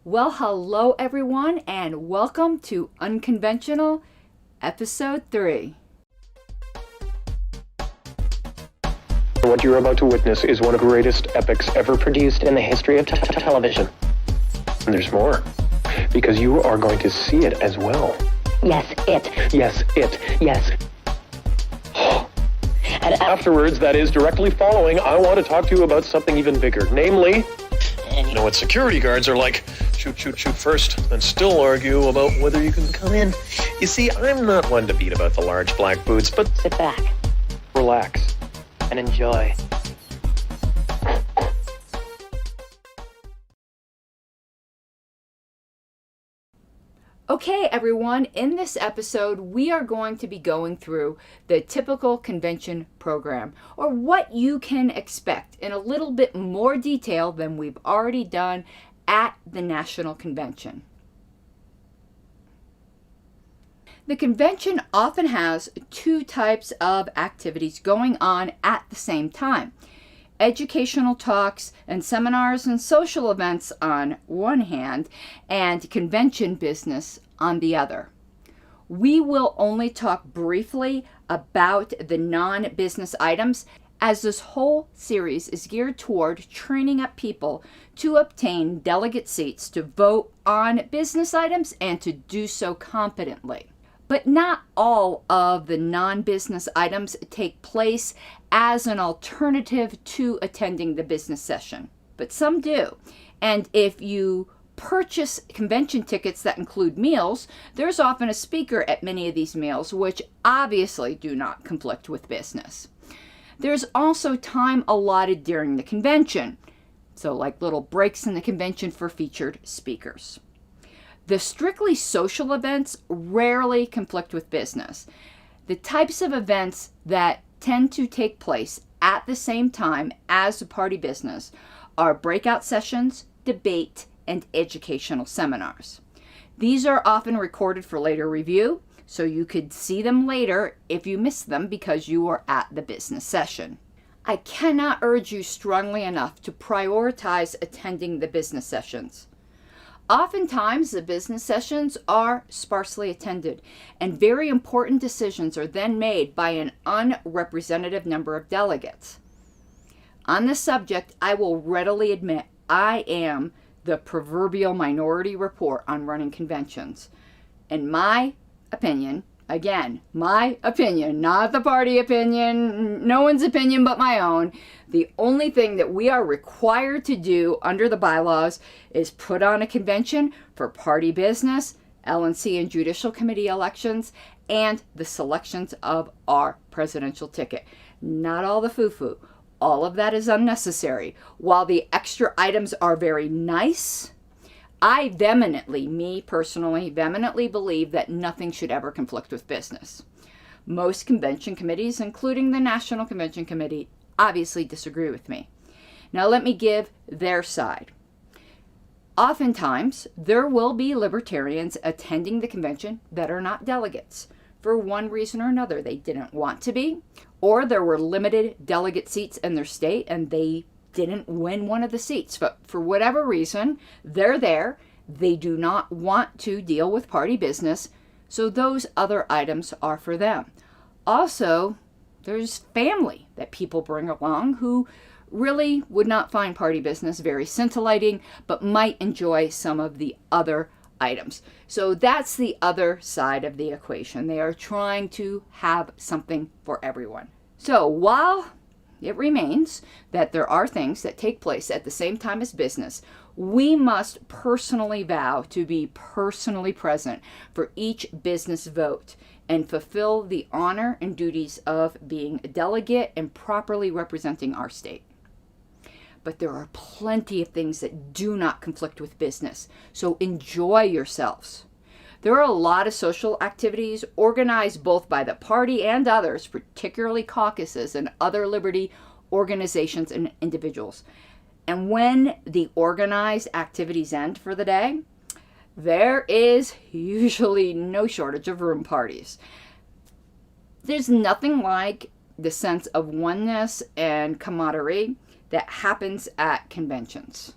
Well, hello everyone, and welcome to Unconventional, Episode 3. What you're about to witness is one of the greatest epics ever produced in the history of television. And there's more, because you are going to see it as well. Yes, it. Yes, it. Yes. And Afterwards, that is, directly following, I want to talk to you about something even bigger, namely... You know what security guards are like. Shoot, shoot, shoot first, then still argue about whether you can come in. You see, I'm not one to beat about the large black boots, but sit back. Relax and enjoy. Okay, everyone, in this episode, we are going to be going through the typical convention program, or what you can expect in a little bit more detail than we've already done at the National Convention. The convention often has two types of activities going on at the same time. Educational talks and seminars and social events on one hand, and convention business on the other. We will only talk briefly about the non-business items, as this whole series is geared toward training up people to obtain delegate seats to vote on business items and to do so competently. But not all of the non-business items take place as an alternative to attending the business session, but some do. And if you purchase convention tickets that include meals, there's often a speaker at many of these meals, which obviously do not conflict with business. There's also time allotted during the convention, so like little breaks in the convention for featured speakers. The strictly social events rarely conflict with business. The types of events that tend to take place at the same time as the party business are breakout sessions, debate, and educational seminars. These are often recorded for later review, so you could see them later if you missed them because you were at the business session. I cannot urge you strongly enough to prioritize attending the business sessions. Oftentimes, the business sessions are sparsely attended, and very important decisions are then made by an unrepresentative number of delegates. On this subject, I will readily admit I am the proverbial minority report on running conventions. In my opinion, again, my opinion, not the party opinion, no one's opinion but my own, the only thing that we are required to do under the bylaws is put on a convention for party business, LNC and judicial committee elections, and the selections of our presidential ticket. Not all the foo-foo. All of that is unnecessary. While the extra items are very nice, I me personally, vehemently believe that nothing should ever conflict with business. Most convention committees, including the National Convention Committee, obviously disagree with me. Now let me give their side. Oftentimes, there will be libertarians attending the convention that are not delegates. For one reason or another, they didn't want to be, or there were limited delegate seats in their state and they didn't win one of the seats. But for whatever reason, they're there. They do not want to deal with party business, so those other items are for them. Also, there's family that people bring along who really would not find party business very scintillating, but might enjoy some of the other items. So that's the other side of the equation. They are trying to have something for everyone. So while it remains that there are things that take place at the same time as business, we must personally vow to be personally present for each business vote and fulfill the honor and duties of being a delegate and properly representing our state. But there are plenty of things that do not conflict with business, so enjoy yourselves. There are a lot of social activities organized both by the party and others, particularly caucuses and other liberty organizations and individuals. And when the organized activities end for the day, there is usually no shortage of room parties. There's nothing like the sense of oneness and camaraderie that happens at conventions.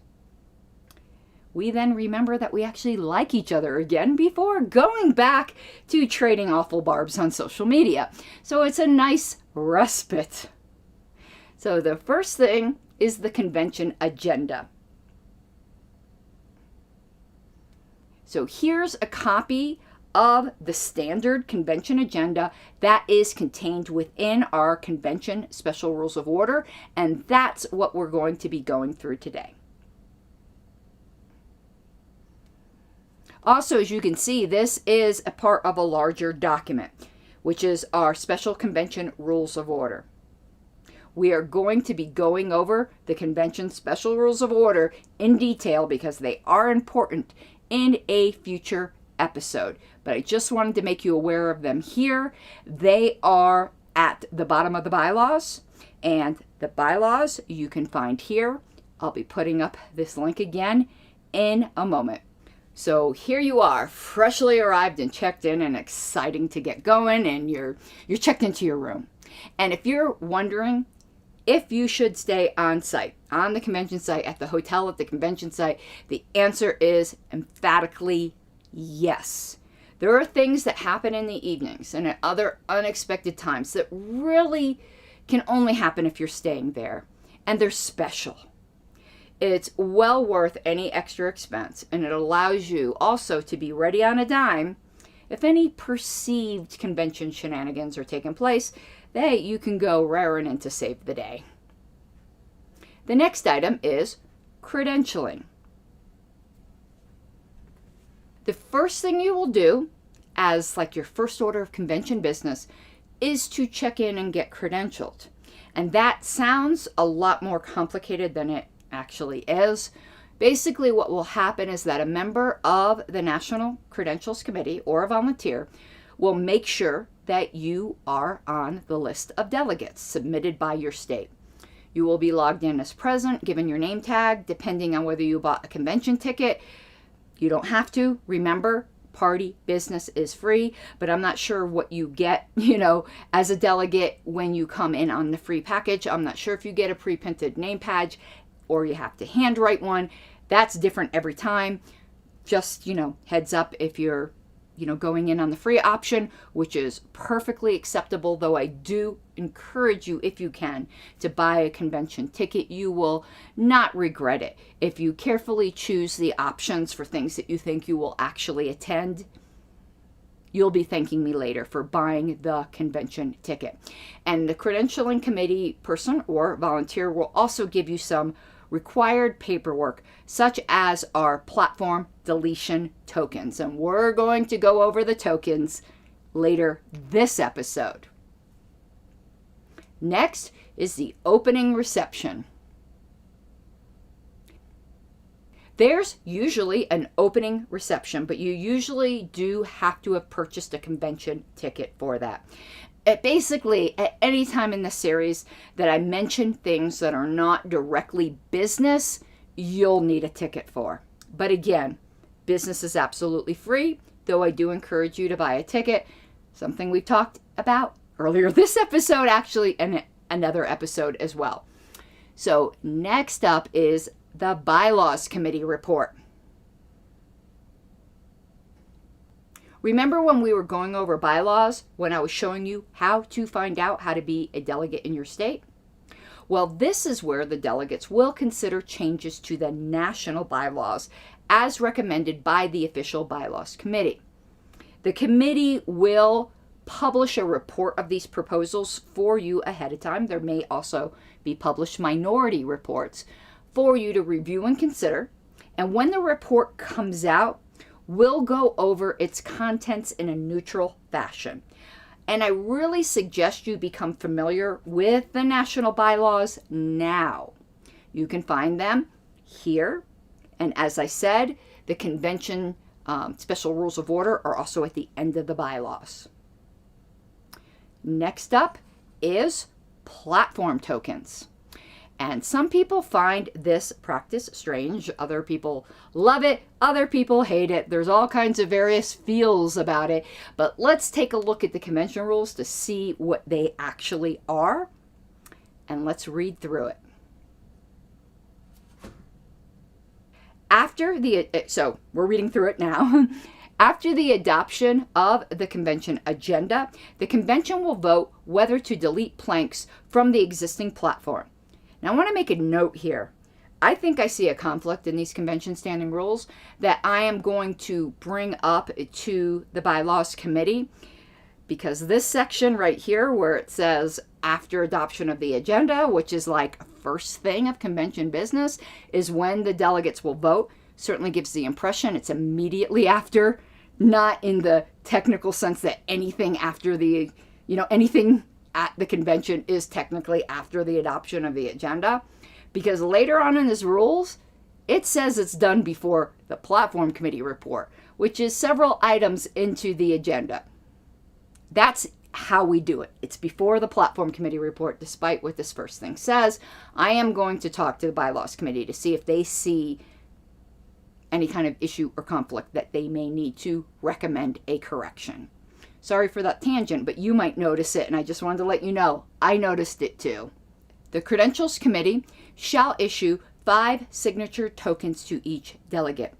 we then remember that we actually like each other again before going back to trading awful barbs on social media. So it's a nice respite. So the first thing is the convention agenda. So here's a copy of the standard convention agenda that is contained within our convention special rules of order, and that's what we're going to be going through today. Also, as you can see, this is a part of a larger document, which is our special convention rules of order. We are going to be going over the convention special rules of order in detail because they are important in a future episode. But I just wanted to make you aware of them here. They are at the bottom of the bylaws, and the bylaws you can find here. I'll be putting up this link again in a moment. So here you are, freshly arrived and checked in and exciting to get going, and you're checked into your room. And if you're wondering if you should stay on site, on the convention site, at the hotel at the convention site, the answer is emphatically yes. There are things that happen in the evenings and at other unexpected times that really can only happen if you're staying there, and they're special. It's well worth any extra expense, and it allows you also to be ready on a dime if any perceived convention shenanigans are taking place. That you can go raring in to save the day. The next item is credentialing. The first thing you will do as like your first order of convention business is to check in and get credentialed. And that sounds a lot more complicated than it actually is. Basically, what will happen is that a member of the National Credentials Committee or a volunteer will make sure that you are on the list of delegates submitted by your state. You will be logged in as present, given your name tag, depending on whether you bought a convention ticket. You don't have to. Remember, party business is free, but I'm not sure what you get, as a delegate when you come in on the free package. I'm not sure if you get a pre-printed name badge or you have to handwrite one. That's different every time. Just, heads up if you're going in on the free option, which is perfectly acceptable, though I do encourage you, if you can, to buy a convention ticket. You will not regret it. If you carefully choose the options for things that you think you will actually attend, you'll be thanking me later for buying the convention ticket. And the credentialing committee person or volunteer will also give you some required paperwork, such as our platform deletion tokens. And we're going to go over the tokens later this episode. Next is the opening reception. There's usually an opening reception, but you usually do have to have purchased a convention ticket for that. Basically, at any time in the series that I mention things that are not directly business, you'll need a ticket for. But again, business is absolutely free, though I do encourage you to buy a ticket, something we talked about earlier this episode, actually, and another episode as well. So next up is the Bylaws Committee report. Remember when we were going over bylaws, when I was showing you how to find out how to be a delegate in your state? Well, this is where the delegates will consider changes to the national bylaws as recommended by the official bylaws committee. The committee will publish a report of these proposals for you ahead of time. There may also be published minority reports for you to review and consider. And when the report comes out, we'll go over its contents in a neutral fashion. And I really suggest you become familiar with the national bylaws now. You can find them here. And as I said, the convention special rules of order are also at the end of the bylaws. Next up is platform tokens. And some people find this practice strange. Other people love it. Other people hate it. There's all kinds of various feels about it. But let's take a look at the convention rules to see what they actually are. And let's read through it. So we're reading through it now. After the adoption of the convention agenda, the convention will vote whether to delete planks from the existing platform. Now, I want to make a note here. I think I see a conflict in these convention standing rules that I am going to bring up to the bylaws committee, because this section right here where it says after adoption of the agenda, which is like first thing of convention business, is when the delegates will vote, certainly gives the impression it's immediately after, not in the technical sense that anything after the, anything at the convention is technically after the adoption of the agenda. Because later on in this rules, it says it's done before the platform committee report, which is several items into the agenda. That's how we do it. It's before the platform committee report, despite what this first thing says. I am going to talk to the bylaws committee to see if they see any kind of issue or conflict that they may need to recommend a correction. Sorry for that tangent, but you might notice it, and I just wanted to let you know I noticed it too. The Credentials Committee shall issue 5 signature tokens to each delegate.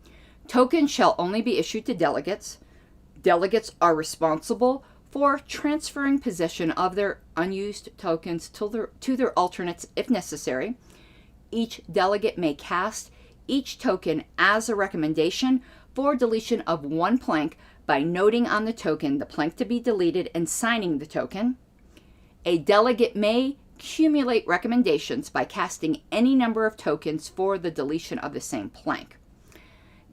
Tokens shall only be issued to delegates. Delegates are responsible for transferring possession of their unused tokens to their alternates if necessary. Each delegate may cast each token as a recommendation for deletion of one plank by noting on the token the plank to be deleted and signing the token. A delegate may accumulate recommendations by casting any number of tokens for the deletion of the same plank.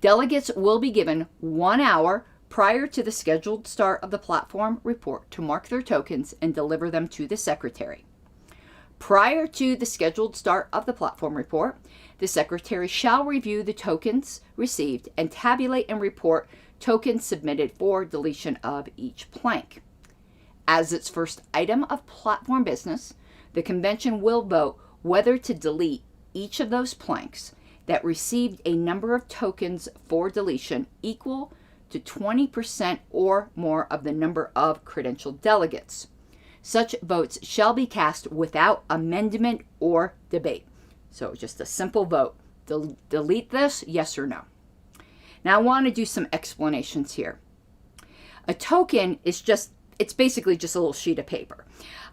Delegates will be given 1 hour prior to the scheduled start of the platform report to mark their tokens and deliver them to the secretary. Prior to the scheduled start of the platform report, the secretary shall review the tokens received and tabulate and report tokens submitted for deletion of each plank. As its first item of platform business, the convention will vote whether to delete each of those planks that received a number of tokens for deletion equal to 20% or more of the number of credentialed delegates. Such votes shall be cast without amendment or debate. So just a simple vote. Delete this, yes or no. Now I want to do some explanations here. A token is it's basically just a little sheet of paper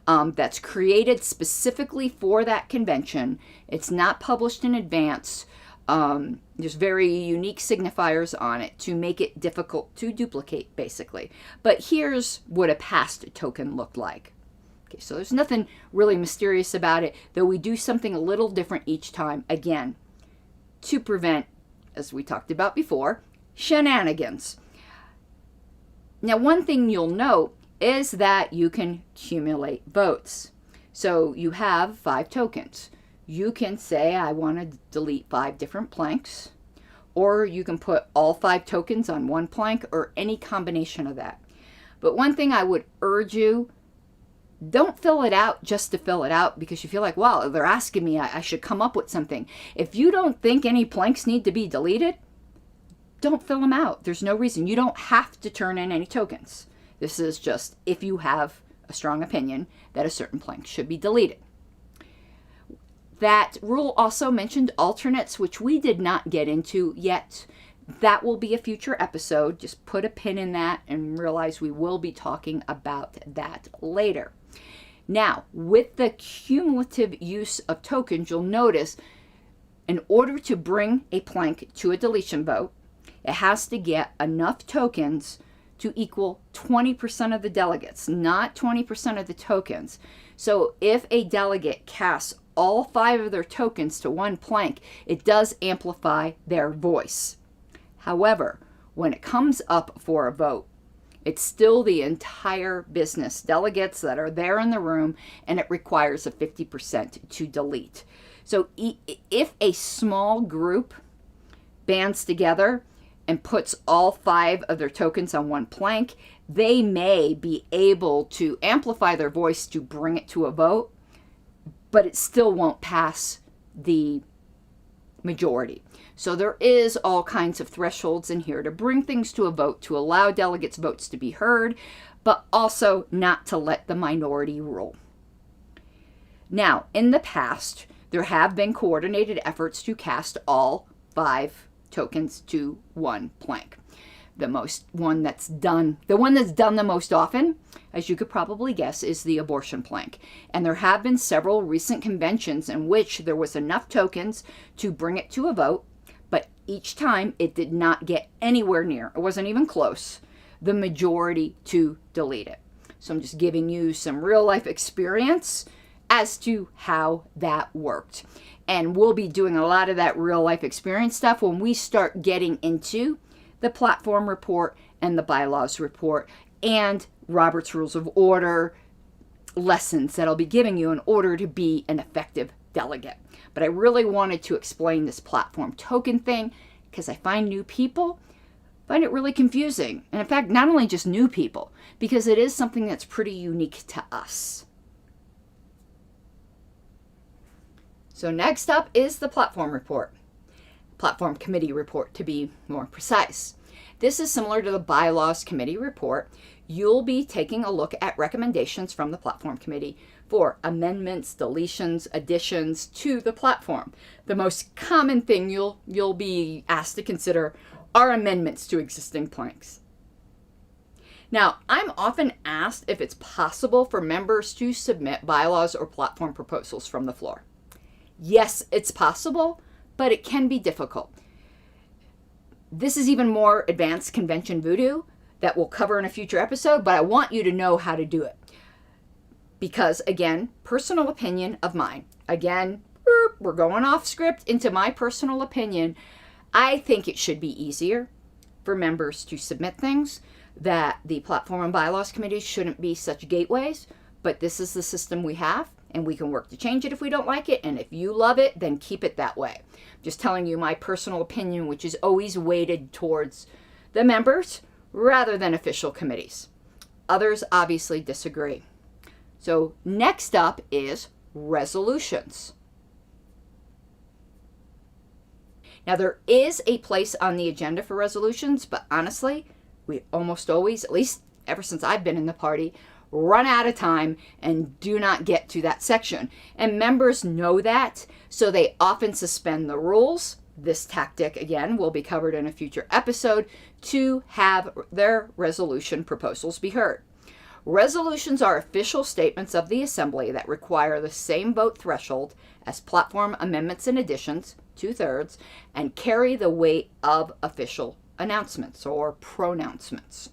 that's created specifically for that convention. It's not published in advance. There's very unique signifiers on it to make it difficult to duplicate, basically. But here's what a past token looked like. Okay, so there's nothing really mysterious about it, though we do something a little different each time, again, to prevent, as we talked about before, shenanigans. Now, one thing you'll note is that you can accumulate votes. So you have 5 tokens. You can say, I want to delete 5 different planks, or you can put all 5 tokens on one plank, or any combination of that. But one thing I would urge you, don't fill it out just to fill it out because you feel like, wow, they're asking me, I should come up with something. If you don't think any planks need to be deleted, don't fill them out. There's no reason. You don't have to turn in any tokens. This is just if you have a strong opinion that a certain plank should be deleted. That rule also mentioned alternates, which we did not get into yet. That will be a future episode. Just put a pin in that and realize we will be talking about that later. Now, with the cumulative use of tokens, you'll notice in order to bring a plank to a deletion vote, it has to get enough tokens to equal 20% of the delegates, not 20% of the tokens. So if a delegate casts all 5 of their tokens to one plank, it does amplify their voice. However, when it comes up for a vote, it's still the entire business delegates that are there in the room, and it requires a 50% to delete. So if a small group bands together and puts all 5 of their tokens on one plank, they may be able to amplify their voice to bring it to a vote, but it still won't pass the majority. So there is all kinds of thresholds in here to bring things to a vote, to allow delegates' votes to be heard, but also not to let the minority rule. Now, in the past, there have been coordinated efforts to cast all 5 tokens to one plank. The one that's done the most often, as you could probably guess, is the abortion plank. And there have been several recent conventions in which there was enough tokens to bring it to a vote, but each time it did not get anywhere near, it wasn't even close, the majority to delete it. So I'm just giving you some real life experience as to how that worked. And we'll be doing a lot of that real life experience stuff when we start getting into the platform report and the bylaws report and Robert's Rules of Order lessons that I'll be giving you in order to be an effective delegate. But I really wanted to explain this platform token thing because I find new people find it really confusing. And in fact, not only just new people, because it is something that's pretty unique to us. So next up is the platform report. Platform committee report, to be more precise. This is similar to the bylaws committee report. You'll be taking a look at recommendations from the platform committee for amendments, deletions, additions to the platform. The most common thing you'll be asked to consider are amendments to existing planks. Now, I'm often asked if it's possible for members to submit bylaws or platform proposals from the floor. Yes, it's possible, but it can be difficult. This is even more advanced convention voodoo that we'll cover in a future episode, but I want you to know how to do it. Because again, personal opinion of mine. Again, we're going off script into my personal opinion. I think it should be easier for members to submit things, that the platform and bylaws committees shouldn't be such gateways, but this is the system we have. And we can work to change it if we don't like it. And if you love it, then keep it that way. Just telling you my personal opinion, which is always weighted towards the members rather than official committees. Others obviously disagree. So next up is resolutions. Now there is a place on the agenda for resolutions, but honestly, we almost always, at least ever since I've been in the party, run out of time and do not get to that section. And members know that, so they often suspend the rules. This tactic, again, will be covered in a future episode to have their resolution proposals be heard. Resolutions are official statements of the Assembly that require the same vote threshold as platform amendments and additions, 2/3, and carry the weight of official announcements or pronouncements.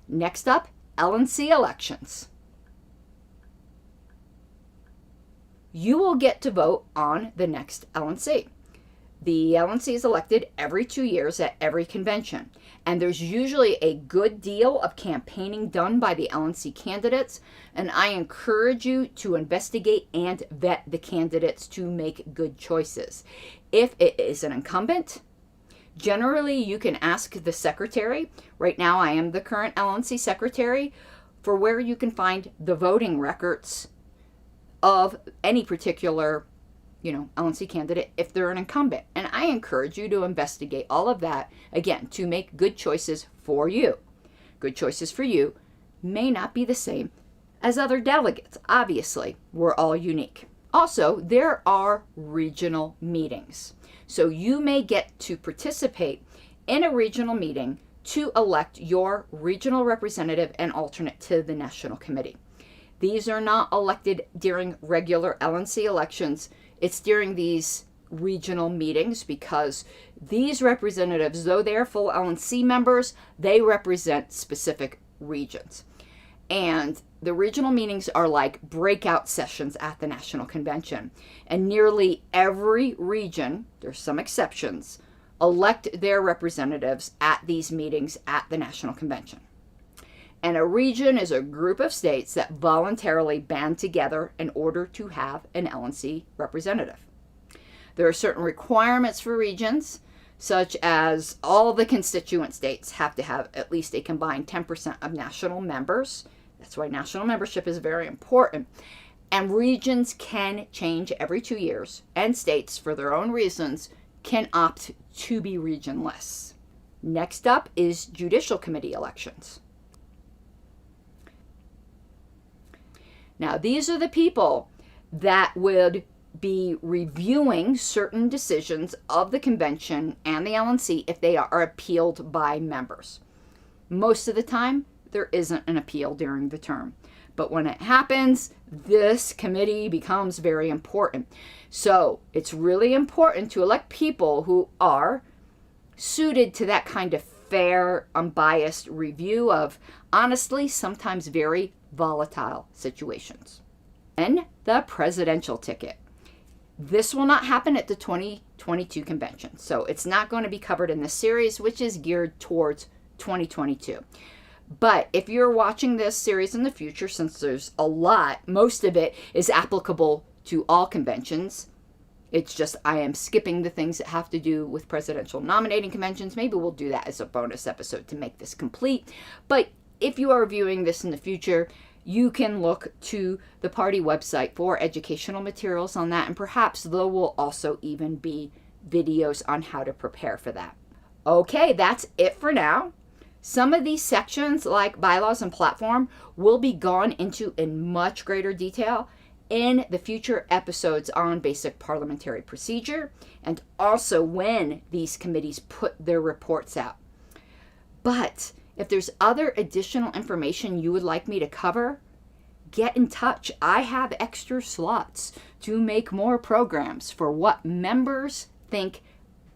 Next up, LNC elections. You will get to vote on the next LNC. The LNC is elected every 2 years at every convention, and there's usually a good deal of campaigning done by the LNC candidates, and I encourage you to investigate and vet the candidates to make good choices. If it is an incumbent, generally, you can ask the secretary. Right now, I am the current LNC secretary, for where you can find the voting records of any particular, LNC candidate if they're an incumbent. And I encourage you to investigate all of that, again, to make good choices for you. Good choices for you may not be the same as other delegates. Obviously, we're all unique. Also, there are regional meetings. So you may get to participate in a regional meeting to elect your regional representative and alternate to the National Committee. These are not elected during regular LNC elections. It's during these regional meetings because these representatives, though they're full LNC members, they represent specific regions. And the regional meetings are like breakout sessions at the National Convention. And nearly every region, there's some exceptions, elect their representatives at these meetings at the National Convention. And a region is a group of states that voluntarily band together in order to have an LNC representative. There are certain requirements for regions, such as all the constituent states have to have at least a combined 10% of national members. That's why national membership is very important. And regions can change every 2 years, and states, for their own reasons, can opt to be regionless. Next up is judicial committee elections. Now, these are the people that would be reviewing certain decisions of the convention and the LNC if they are appealed by members. Most of the time, there isn't an appeal during the term. But when it happens, this committee becomes very important. So it's really important to elect people who are suited to that kind of fair, unbiased review of, honestly, sometimes very volatile situations. And the presidential ticket. This will not happen at the 2022 convention. So it's not going to be covered in this series, which is geared towards 2022. But if you're watching this series in the future, since there's a lot, most of it is applicable to all conventions. It's just I am skipping the things that have to do with presidential nominating conventions. Maybe we'll do that as a bonus episode to make this complete. But if you are viewing this in the future, you can look to the party website for educational materials on that. And perhaps there will also even be videos on how to prepare for that. Okay, that's it for now. Some of these sections, like bylaws and platform, will be gone into in much greater detail in the future episodes on basic parliamentary procedure, and also when these committees put their reports out. But if there's other additional information you would like me to cover, get in touch. I have extra slots to make more programs for what members think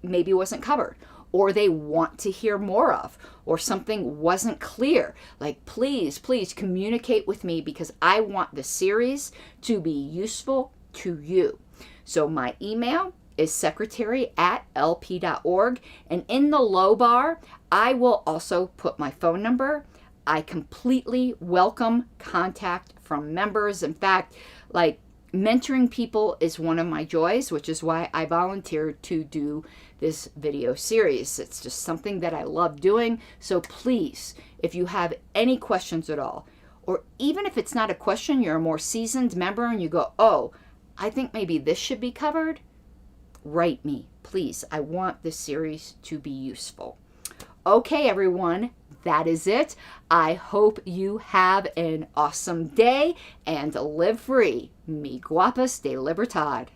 maybe wasn't covered, or they want to hear more of, or something wasn't clear. Like, please communicate with me, because I want the series to be useful to you. So my email is secretary@lp.org, and in the low bar, I will also put my phone number. I completely welcome contact from members. In fact, like, mentoring people is one of my joys, which is why I volunteered to do this video series. It's just something that I love doing. So please, if you have any questions at all, or even if it's not a question, you're a more seasoned member and you go, oh, I think maybe this should be covered, write me, please. I want this series to be useful. Okay, everyone, that is it. I hope you have an awesome day and live free. Mi guapas de libertad.